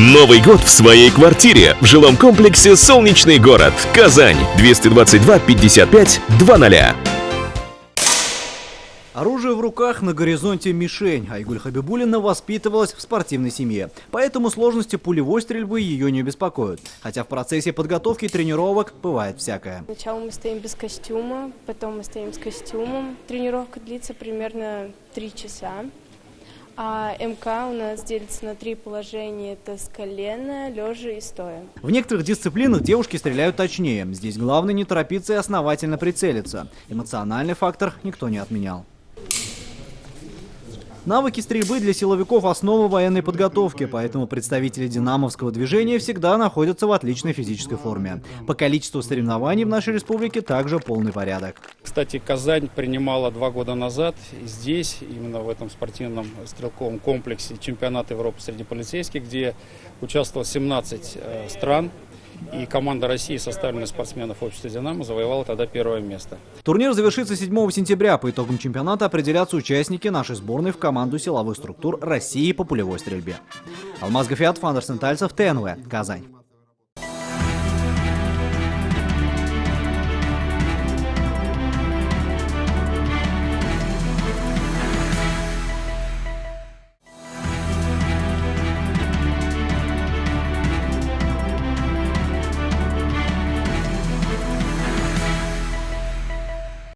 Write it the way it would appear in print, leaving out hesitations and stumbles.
Новый год в своей квартире в жилом комплексе «Солнечный город», Казань, 222 55 00. Оружие в руках, на горизонте мишень. Айгуль Хабибуллина воспитывалась в спортивной семье. Поэтому сложности пулевой стрельбы ее не беспокоят. Хотя в процессе подготовки и тренировок бывает всякое. Сначала мы стоим без костюма, потом мы стоим с костюмом. Тренировка длится примерно 3 часа. А МК у нас делится на 3 положения. Это с колена, лежа и стоя. В некоторых дисциплинах девушки стреляют точнее. Здесь главное не торопиться и основательно прицелиться. Эмоциональный фактор никто не отменял. Навыки стрельбы для силовиков – основа военной подготовки, поэтому представители динамовского движения всегда находятся в отличной физической форме. По количеству соревнований в нашей республике также полный порядок. Кстати, Казань принимала 2 года назад здесь, именно в этом спортивном стрелковом комплексе, чемпионат Европы среди полицейских, где участвовало 17 стран. И команда России, составленная из спортсменов общества «Динамо», завоевала тогда 1-е место. Турнир завершится 7 сентября. По итогам чемпионата определятся участники нашей сборной в команду силовых структур России по пулевой стрельбе. Алмаз Гафиатов, Андерсон Тальцев, ТНВ, Казань.